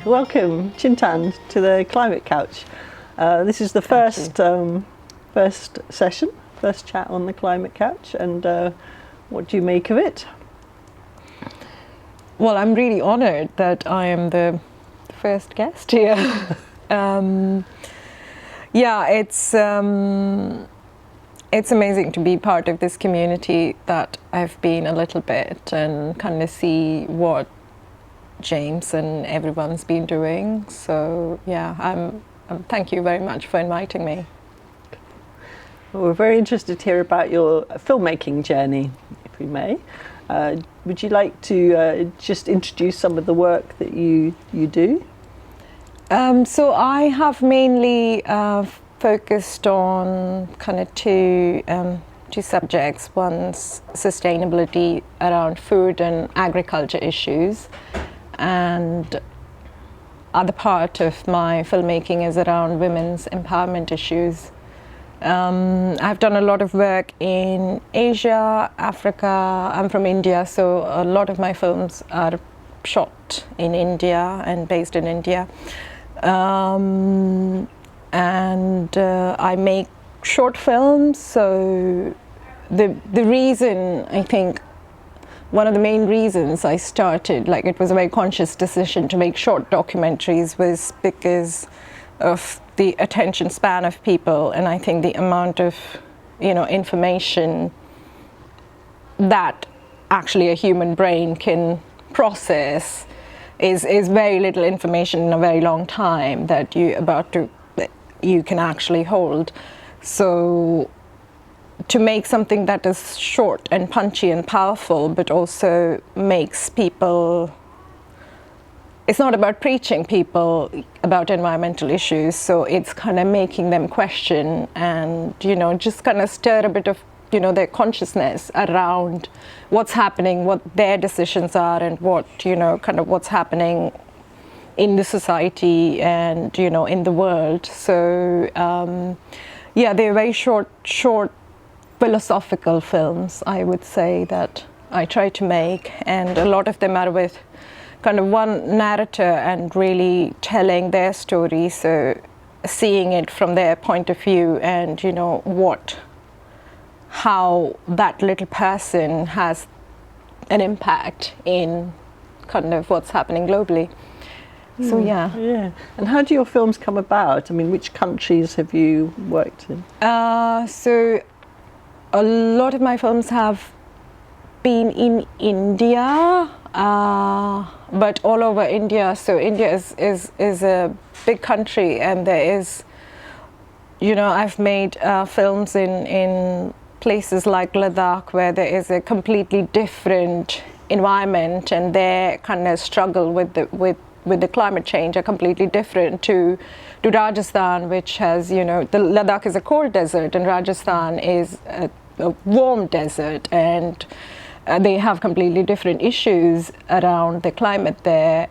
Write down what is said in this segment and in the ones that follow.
Welcome, Chintan, to the Climate Couch. This is the first session, first chat on the Climate Couch, and what do you make of it? Well, I'm really honoured that I am the first guest here. Yeah, it's amazing to be part of this community that I've been a little bit and kind of see what James and everyone's been doing. So yeah, thank you very much for inviting me. Well, we're very interested to hear about your filmmaking journey, if we may. Would you like to just introduce some of the work that you do? So I have mainly focused on kind of two subjects. One's sustainability around food and agriculture issues, and other part of my filmmaking is around women's empowerment issues. I've done a lot of work in Asia, Africa. I'm from India, so a lot of my films are shot in India and based in India. And I make short films, so the reason, I think, one of the main reasons I started, like it was a very conscious decision to make short documentaries, was because of the attention span of people, and I think the amount of information that actually a human brain can process is very little information in a very long time that you can actually hold. So to make something that is short and punchy and powerful, but also makes people, it's not about preaching people about environmental issues, so it's kind of making them question and just kind of stir a bit of their consciousness around what's happening, what their decisions are, and what kind of what's happening in the society and in the world. So yeah, they're very short philosophical films, I would say, that I try to make, and a lot of them are with kind of one narrator and really telling their story, so seeing it from their point of view and how that little person has an impact in kind of what's happening globally. So yeah. And how do your films come about? I mean, which countries have you worked in? So a lot of my films have been in India, but all over India. So India is a big country, and there is, I've made films in places like Ladakh, where there is a completely different environment, and their kind of struggle with the climate change are completely different to Rajasthan, which has, the Ladakh is a cold desert and Rajasthan is a warm desert, and they have completely different issues around the climate there.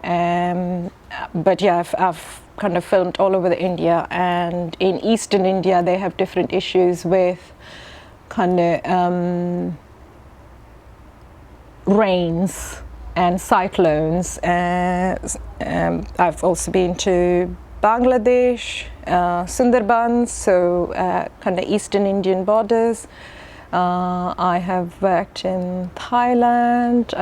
But yeah, I've kind of filmed all over India, and in eastern India they have different issues with kind of rains and cyclones. I've also been to Bangladesh, Sundarbans, so kind of eastern Indian borders. I have worked in Thailand.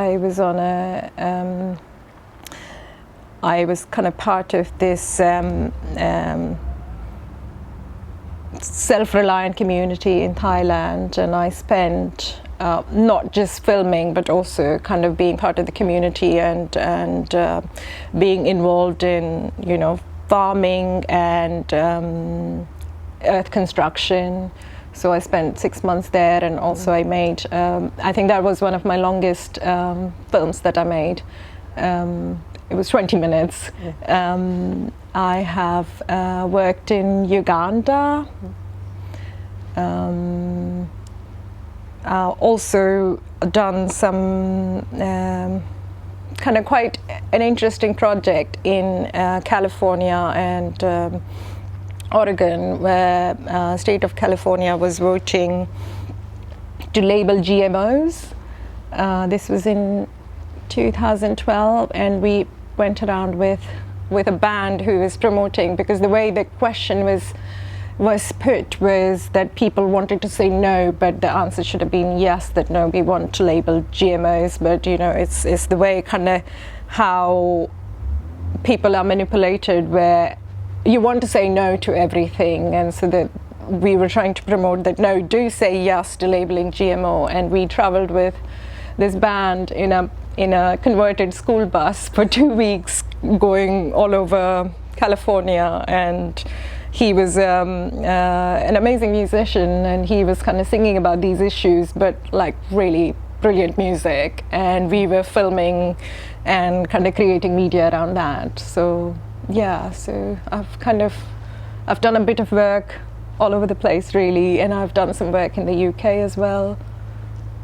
I was kind of part of this self-reliant community in Thailand, and I spent not just filming, but also kind of being part of the community and being involved in farming and earth construction. So I spent 6 months there, and also I made, I think that was one of my longest films that I made. It was 20 minutes. I have worked in Uganda. Also done some kind of quite an interesting project in California and Oregon, where state of California was voting to label GMOs. This was in 2012, and we went around with with a band who was promoting, because the way the question was put was that people wanted to say no, but the answer should have been yes, that no, we want to label GMOs, but it's the way kind of how people are manipulated, where you want to say no to everything, and so that we were trying to promote that no, do say yes to labeling GMO. And we traveled with this band in a converted school bus for 2 weeks, going all over California, and he was an amazing musician, and he was kind of singing about these issues, but like really brilliant music, and we were filming and kind of creating media around that. So yeah, so I've done a bit of work all over the place really, and I've done some work in the UK as well.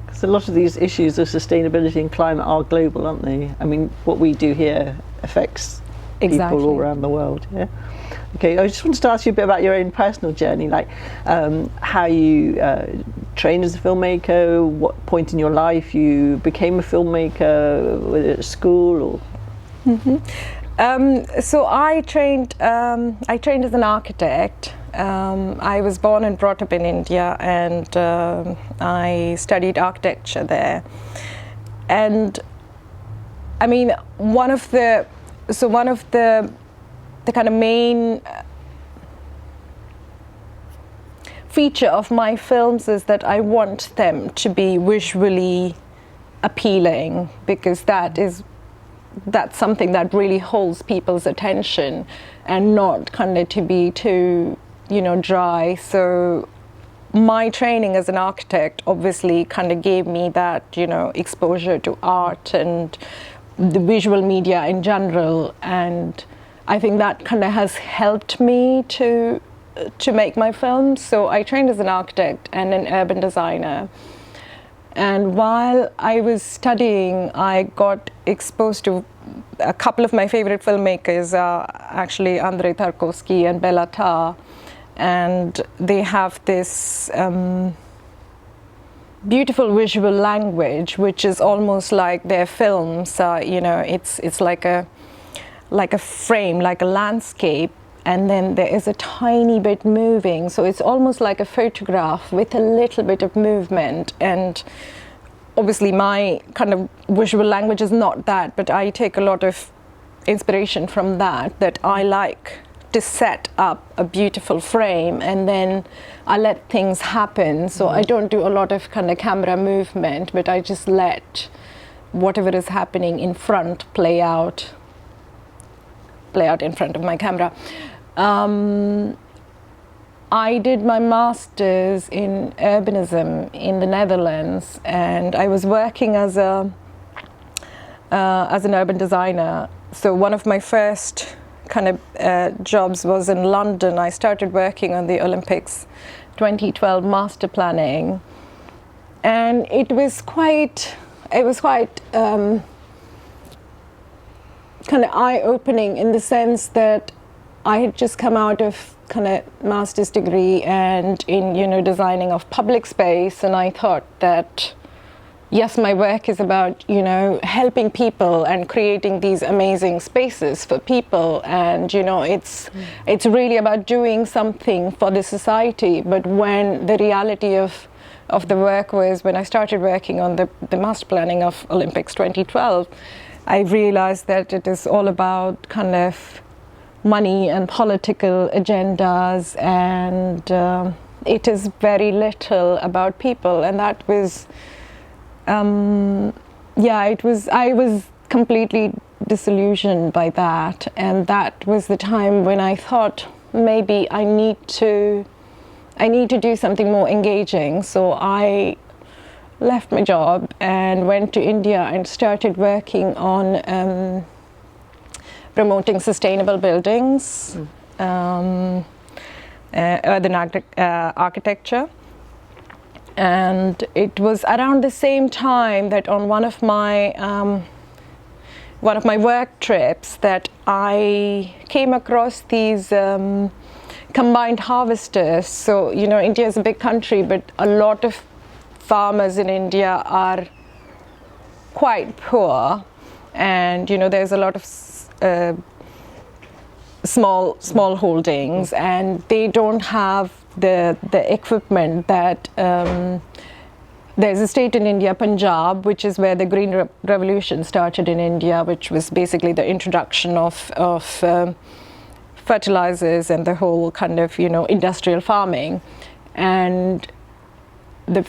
Because a lot of these issues of sustainability and climate are global, aren't they? I mean, what we do here affects Exactly. people all around the world. Yeah. Okay, I just wanted to ask you a bit about your own personal journey, like how you trained as a filmmaker, what point in your life you became a filmmaker, whether at school or... So I trained as an architect. I was born and brought up in India, and I studied architecture there. And I mean, one of the kind of main feature of my films is that I want them to be visually appealing, because that's something that really holds people's attention, and not kind of to be too dry. So my training as an architect obviously kind of gave me that exposure to art and the visual media in general, and I think that kind of has helped me to make my films. So I trained as an architect and an urban designer, and while I was studying, I got exposed to a couple of my favorite filmmakers, actually Andrei Tarkovsky and Bela Tarr, and they have this beautiful visual language, which is almost like their films. It's like a frame, like a landscape, and then there is a tiny bit moving. So it's almost like a photograph with a little bit of movement. And obviously my kind of visual language is not that, but I take a lot of inspiration from that I like to set up a beautiful frame, and then I let things happen. So I don't do a lot of kind of camera movement, but I just let whatever is happening in front play out in front of my camera. I did my master's in urbanism in the Netherlands, and I was working as an urban designer. So one of my first kind of jobs was in London. I started working on the Olympics 2012 master planning, and it was quite kind of eye-opening, in the sense that I had just come out of kind of master's degree and in designing of public space, and I thought that yes, my work is about helping people and creating these amazing spaces for people, and it's really about doing something for the society. But when the reality of the work was, when I started working on the master planning of Olympics 2012, I realized that it is all about kind of money and political agendas, and it is very little about people. And that was I was completely disillusioned by that, and that was the time when I thought maybe I need to do something more engaging. So I left my job and went to India and started working on promoting sustainable buildings, urban architecture. And it was around the same time that on one of my work trips that I came across these combined harvesters. So India is a big country, but a lot of farmers in India are quite poor, and there's a lot of small holdings, and they don't have the equipment that there's a state in India, Punjab, which is where the Green Revolution started in India, which was basically the introduction of fertilizers and the whole kind of, industrial farming. And the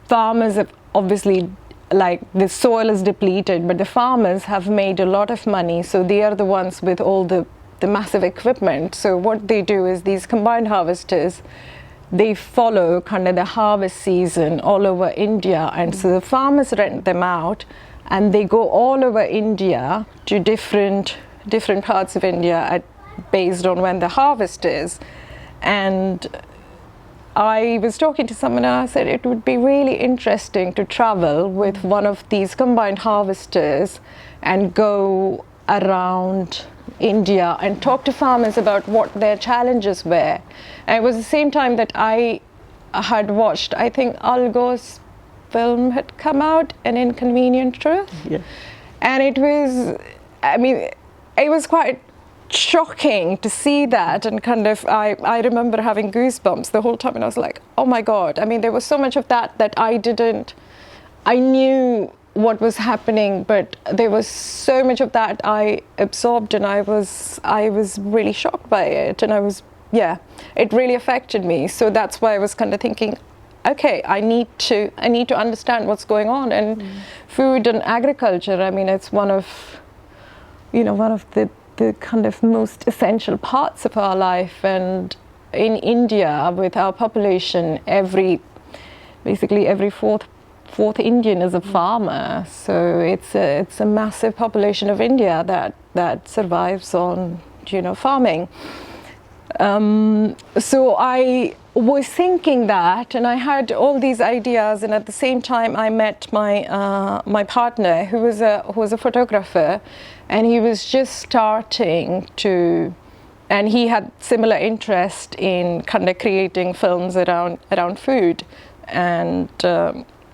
farmers have obviously, like, the soil is depleted, but the farmers have made a lot of money, so they are the ones with all the massive equipment. So what they do is these combined harvesters, they follow kind of the harvest season all over India, and so the farmers rent them out, and they go all over India to different parts of India based on when the harvest is. And I was talking to someone and I said it would be really interesting to travel with one of these combined harvesters and go around India and talk to farmers about what their challenges were. And it was the same time that I had watched, I think Al Gore's film had come out, An Inconvenient Truth. Yeah. And it was, it was quite shocking to see that, and kind of I remember having goosebumps the whole time, and I was like, oh my God. There was so much of that I knew what was happening, but there was so much of that I absorbed, and I was really shocked by it, and it really affected me. So that's why I was kind of thinking, okay, I need to understand what's going on. And food and agriculture, it's one of the kind of most essential parts of our life. And in India, with our population, basically every fourth Indian is a farmer. So it's a massive population of India that survives on farming. So I was thinking that, and I had all these ideas, and at the same time I met my partner, who was a photographer, and he was just starting to, and he had similar interest in kind of creating films around food, and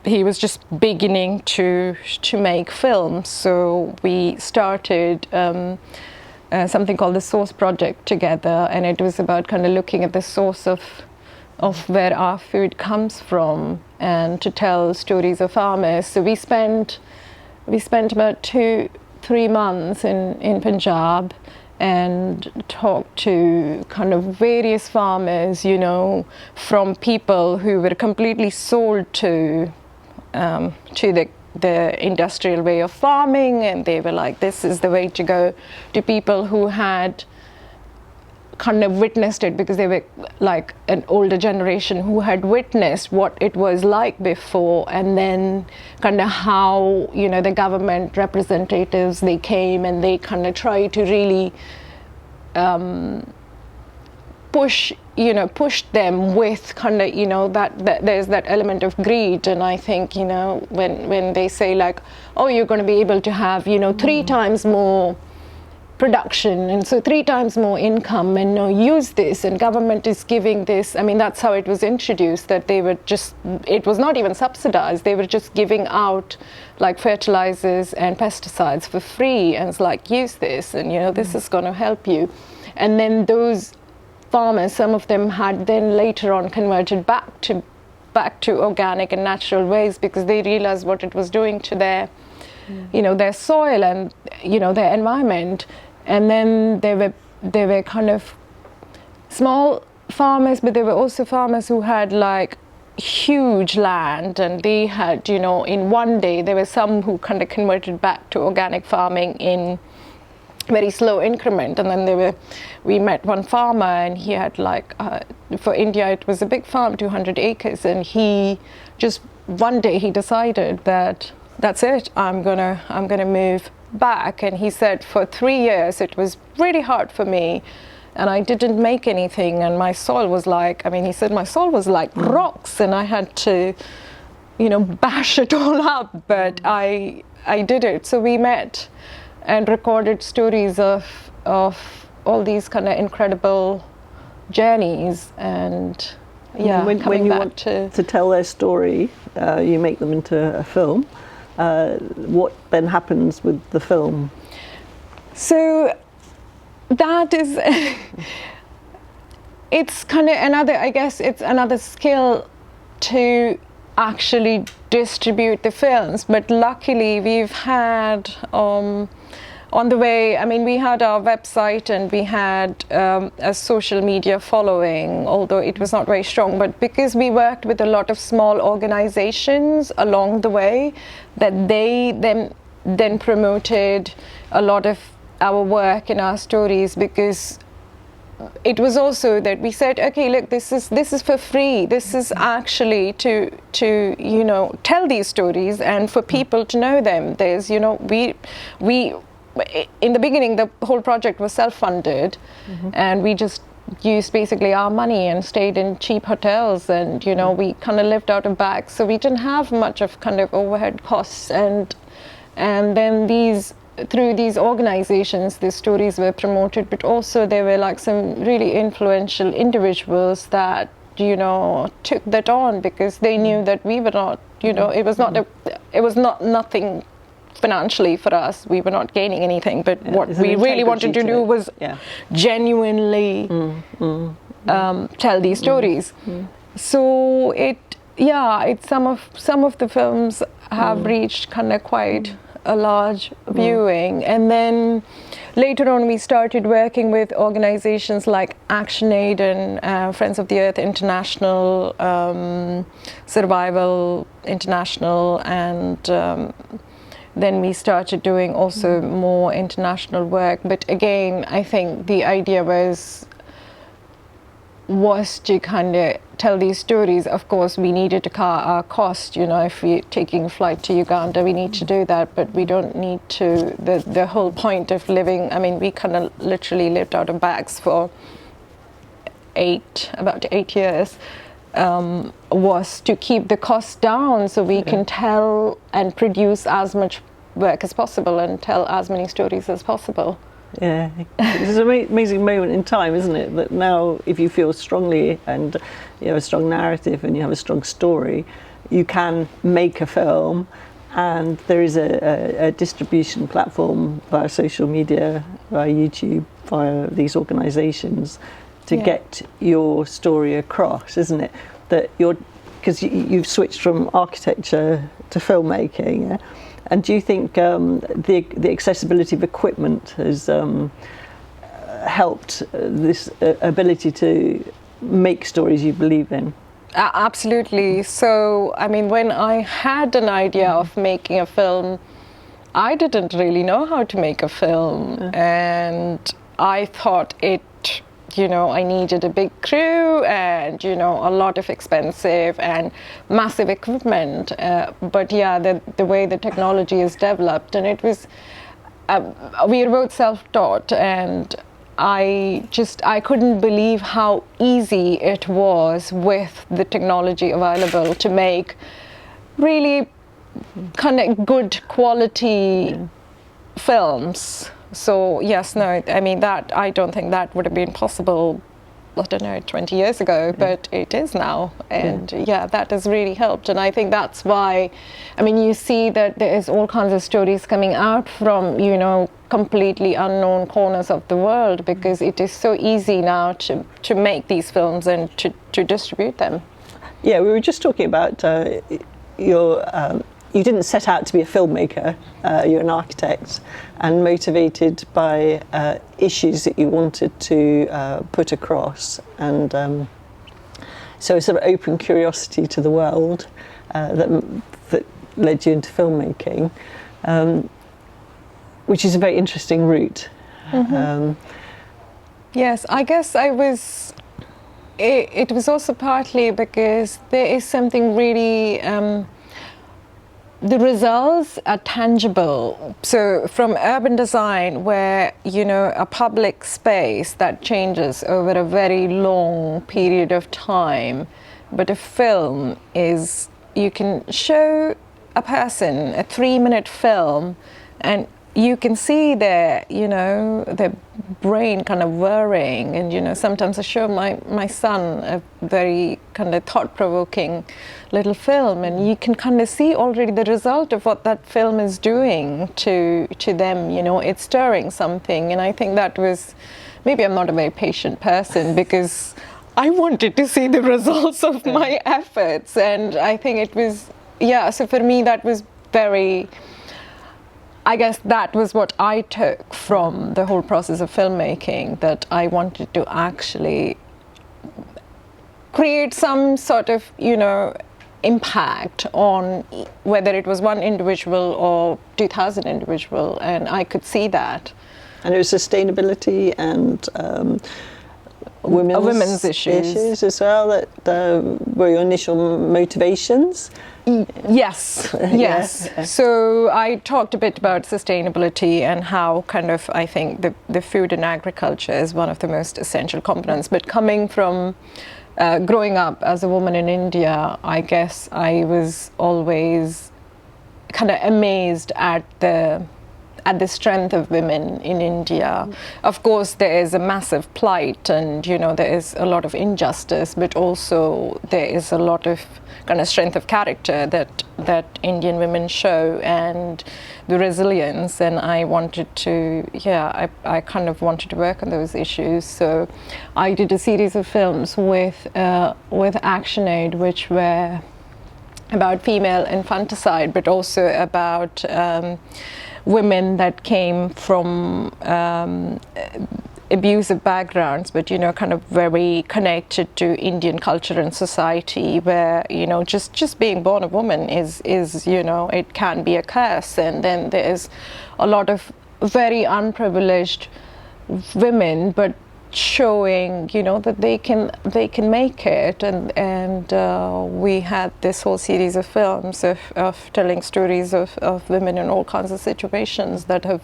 he was just beginning to make films. So we started something called the Source Project together, and it was about kind of looking at the source of where our food comes from, and to tell stories of farmers. So we spent about 2-3 months in Punjab and talked to kind of various farmers, from people who were completely sold to the industrial way of farming, and they were like, this is the way to go, to people who had kind of witnessed it, because they were like an older generation who had witnessed what it was like before, and then kind of how the government representatives, they came and they kind of tried to really push them with kind of that there's that element of greed. And I think when they say like, oh, you're going to be able to have 3 times more production, and so 3 times more income, and use this, and government is giving this. That's how it was introduced, that they were just, it was not even subsidized, they were just giving out like fertilizers and pesticides for free, and it's like, use this, and this is going to help you. And then those farmers, some of them had then later on converted back to organic and natural ways, because they realized what it was doing to their their soil and their environment. And then there were kind of small farmers, but there were also farmers who had like huge land, and they had in one day, there were some who kind of converted back to organic farming in very slow increment. And then we met one farmer, and he had like for India it was a big farm, 200 acres, and he just one day he decided that that's it, I'm gonna move back. And he said for 3 years it was really hard for me, and I didn't make anything, and my soil was like, he said my soil was like rocks, and I had to bash it all up, but I did it. So we met and recorded stories of all these kind of incredible journeys. And when you want to tell their story, you make them into a film. What then happens with the film? So that is, it's kind of another, I guess it's another skill to actually distribute the films. But luckily we've had, on the way, I mean, we had our website and we had a social media following, although it was not very strong. But because we worked with a lot of small organizations along the way, that they then promoted a lot of our work and our stories, because it was also that we said, okay, look, this is for free. This is actually to you know, tell these stories and for people to know them. There's, you know, we in the beginning, the whole project was self-funded, and we just used basically our money and stayed in cheap hotels, and, you know, we kind of lived out of bags, so we didn't have much of kind of overhead costs. And then through these organizations, these stories were promoted, but also there were like some really influential individuals that, you know, took that on, because they knew that we were not, you know, it was not nothing financially for us. We were not gaining anything, but what we really wanted to do was genuinely tell these stories. So it's some of the films have reached kind of quite a large viewing. And then later on we started working with organizations like ActionAid and Friends of the Earth International, Survival International, and then we started doing also more international work. But again, I think the idea was to kind of tell these stories. Of course, we needed to cut our cost. You know, if we're taking a flight to Uganda, we need to do that, but we don't need to. The whole point of living, I mean, we kind of literally lived out of bags for about 8 years, was to keep the costs down so we can tell and produce as much work as possible and tell as many stories as possible. Yeah, it's an amazing moment in time, isn't it? That now, if you feel strongly and you have a strong narrative and you have a strong story, you can make a film, and there is a distribution platform via social media, via YouTube, via these organisations to get your story across, isn't it? That because you've switched from architecture to filmmaking. Yeah? And do you think the accessibility of equipment has helped this ability to make stories you believe in? Absolutely. So, I mean, when I had an idea of making a film, I didn't really know how to make a film. And I thought I needed a big crew and, you know, a lot of expensive and massive equipment. But yeah, the way the technology is developed, and it was, we were both self-taught, and I couldn't believe how easy it was with the technology available to make really kind of good quality films. So yes, no, I mean, that I don't think that would have been possible, I don't know, 20 years ago, but it is now. And that has really helped. And I think that's why, I mean, you see that there is all kinds of stories coming out from, you know, completely unknown corners of the world, because it is so easy now to make these films and to distribute them. Yeah, we were just talking about you didn't set out to be a filmmaker, you're an architect, and motivated by issues that you wanted to put across, and so a sort of open curiosity to the world that led you into filmmaking, which is a very interesting route. Yes, I guess it was also partly because there is something really, the results are tangible. So from urban design, where, you know, a public space that changes over a very long period of time, but a film is, you can show a person a 3-minute film and you can see their, their brain kind of whirring, and sometimes I show my son a very kind of thought-provoking little film, and you can kind of see already the result of what that film is doing to them. It's stirring something, and I think that was, maybe I'm not a very patient person because I wanted to see the results of my efforts, and I think it was, so for me that was very, I guess that was what I took from the whole process of filmmaking, that I wanted to actually create some sort of, impact on whether it was one individual or 2,000 individual, and I could see that. And it was sustainability and women's issues as well that were your initial motivations? Yes, yes. Yeah. So I talked a bit about sustainability and how kind of I think the food and agriculture is one of the most essential components. But coming from growing up as a woman in India, I guess I was always kind of amazed at the strength of women in India. Of course, there is a massive plight, and there is a lot of injustice, but also there is a lot of kind of strength of character that Indian women show, and the resilience. And I wanted to, I kind of wanted to work on those issues. So I did a series of films with ActionAid, which were about female infanticide, but also about women that came from abusive backgrounds, but kind of very connected to Indian culture and society, where just being born a woman is it can be a curse. And then there's a lot of very unprivileged women, but showing that they can make it, and we had this whole series of films of telling stories of women in all kinds of situations that have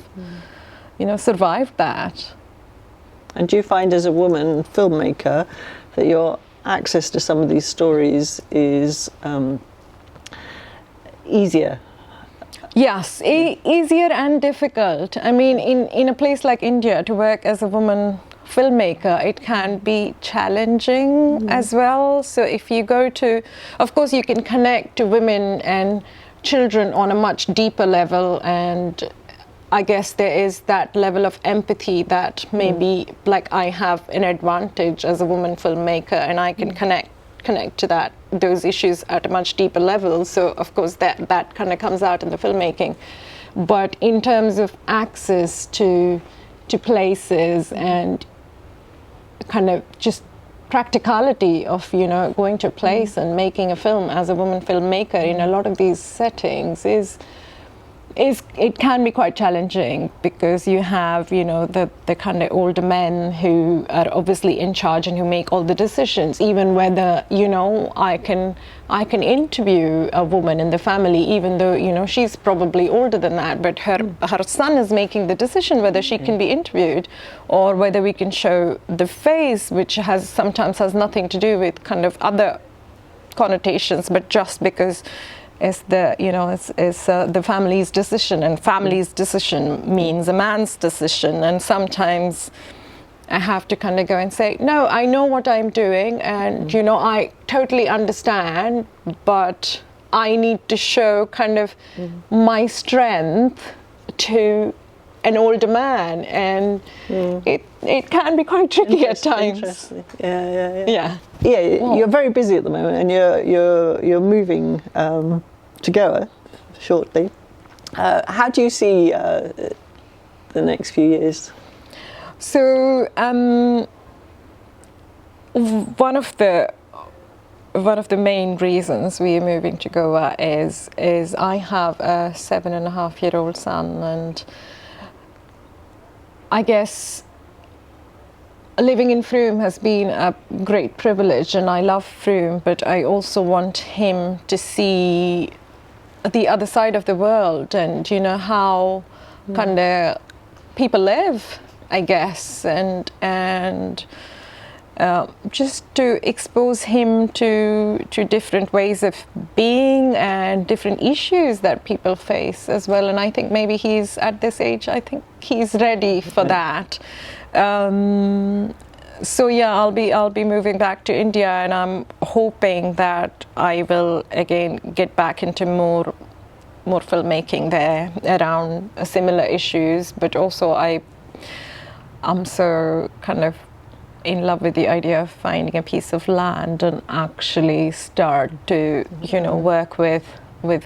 survived that. And do you find as a woman filmmaker that your access to some of these stories is easier? Yes, easier and difficult. I mean, in a place like India, to work as a woman filmmaker, it can be challenging as well. So if you go to, of course, you can connect to women and children on a much deeper level, and I guess there is that level of empathy that maybe like I have an advantage as a woman filmmaker, and I can connect to those issues at a much deeper level. So of course that kind of comes out in the filmmaking. But in terms of access to places and kind of just practicality of going to a place and making a film as a woman filmmaker in a lot of these settings is it can be quite challenging, because you have the kind of older men who are obviously in charge and who make all the decisions, even whether I can interview a woman in the family, even though she's probably older than that, but her son is making the decision whether she can be interviewed, or whether we can show the face, which sometimes has nothing to do with kind of other connotations, but just because it's the family's decision, and family's decision means a man's decision. And sometimes I have to kind of go and say, no, I know what I'm doing, and I totally understand, but I need to show kind of my strength to an older man, and it can be quite tricky at times. Interesting. Yeah. You're very busy at the moment, and you're moving to Goa shortly. How do you see the next few years? So one of the main reasons we are moving to Goa is I have a 7.5-year-old son, and I guess living in Frome has been a great privilege, and I love Frome, but I also want him to see the other side of the world, and how kind of people live, I guess, and just to expose him to different ways of being and different issues that people face as well. And I think maybe he's at this age, I think he's ready for that. So yeah, I'll be moving back to India, and I'm hoping that I will again get back into more filmmaking there around similar issues. But also I'm so kind of in love with the idea of finding a piece of land and actually start to, you know, work with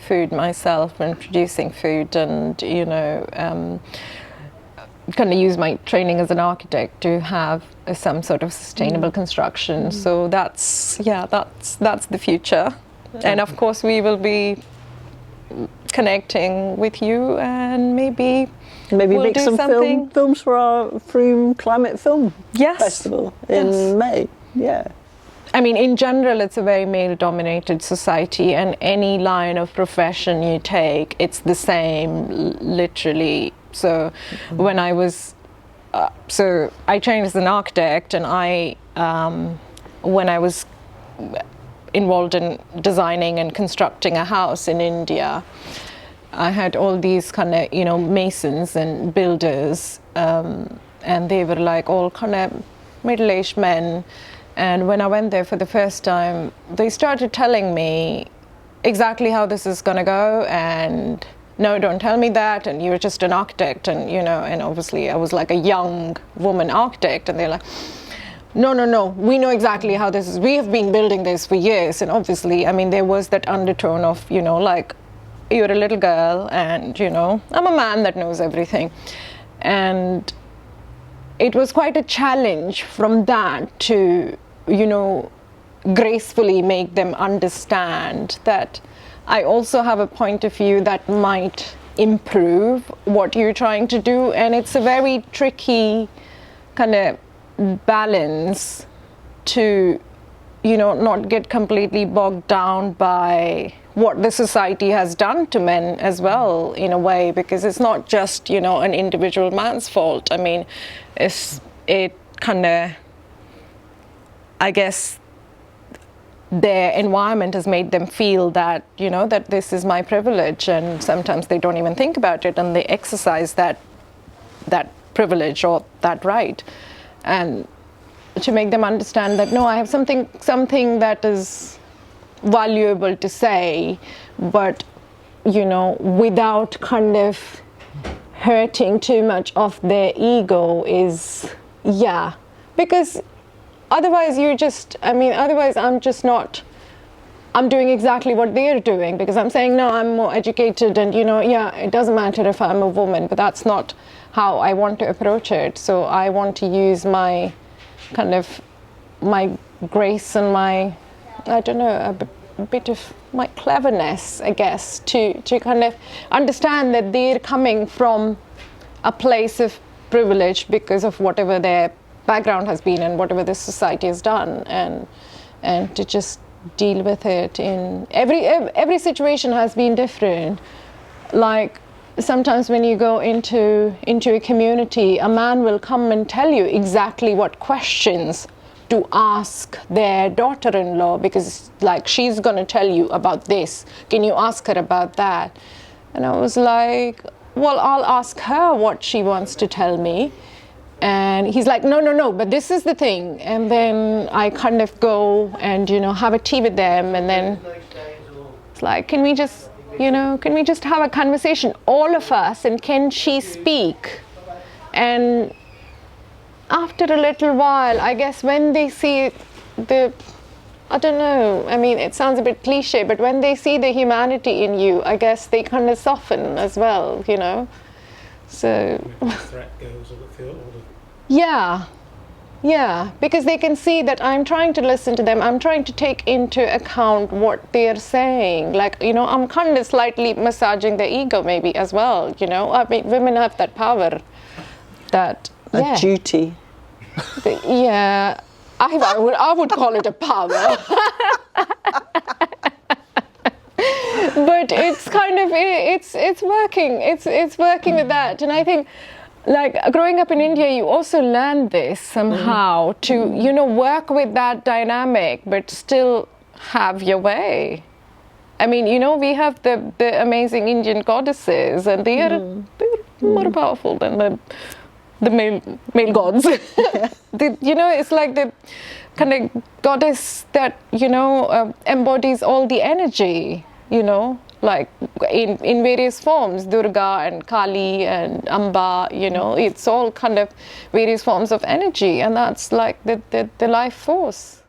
food myself and producing food, and kind of use my training as an architect to have some sort of sustainable construction. So that's the future. And of course we will be connecting with you, and maybe we'll make some films for our Frome Climate Film Festival in May. Yeah. I mean, in general, it's a very male-dominated society, and any line of profession you take, it's the same, literally. So when I was, I trained as an architect, and when I was involved in designing and constructing a house in India, I had all these kind of, you know, masons and builders, and they were like all kind of middle-aged men. And when I went there for the first time, they started telling me exactly how this is going to go, and no, don't tell me that, and you're just an architect, and you know, and obviously I was like a young woman architect, and they're like, no, we know exactly how this is. We have been building this for years. And obviously, I mean, there was that undertone of, you know, like, you're a little girl, and, you know, I'm a man that knows everything. And it was quite a challenge from that to, you know, gracefully make them understand that I also have a point of view that might improve what you're trying to do. And it's a very tricky kind of balance to, you know, not get completely bogged down by what the society has done to men as well, in a way, because it's not just, you know, an individual man's fault. I mean, it kind of, I guess, their environment has made them feel that, you know, that this is my privilege, and sometimes they don't even think about it, and they exercise that privilege or that right. And to make them understand that, no, I have something that is valuable to say, but, you know, without kind of hurting too much of their ego is, yeah. Because otherwise I'm doing exactly what they're doing, because I'm saying, no, I'm more educated, and, you know, yeah, it doesn't matter if I'm a woman, but that's not how I want to approach it. So I want to use my kind of my grace and my, I don't know, a bit of my cleverness, I guess, to kind of understand that they're coming from a place of privilege because of whatever their background has been and whatever this society has done, and to just deal with it. In every situation has been different. Like, sometimes when you go into a community, a man will come and tell you exactly what questions to ask their daughter-in-law, because, like, she's going to tell you about this. Can you ask her about that? And I was like, well, I'll ask her what she wants to tell me. And he's like, no, but this is the thing. And then I kind of go and, you know, have a tea with them, and then it's like, can we just have a conversation, all of us, and can she speak? And after a little while, I guess, when they see I don't know, I mean, it sounds a bit cliche, but when they see the humanity in you, I guess they kind of soften as well, you know. So the threat goes, or the feel, yeah, because they can see that I'm trying to listen to them. I'm trying to take into account what they're saying. Like, you know, I'm kind of slightly massaging their ego maybe as well, you know. I mean, women have that power, that, a duty. Yeah, I would call it a power. But it's kind of, it's working. It's working with that. And I think like growing up in India, you also learn this somehow to, you know, work with that dynamic, but still have your way. I mean, you know, we have the amazing Indian goddesses, and they're more powerful than the male gods. You know, it's like the kind of goddess that, you know, embodies all the energy, you know, like in various forms, Durga and Kali and Amba, you know, it's all kind of various forms of energy, and that's like the life force.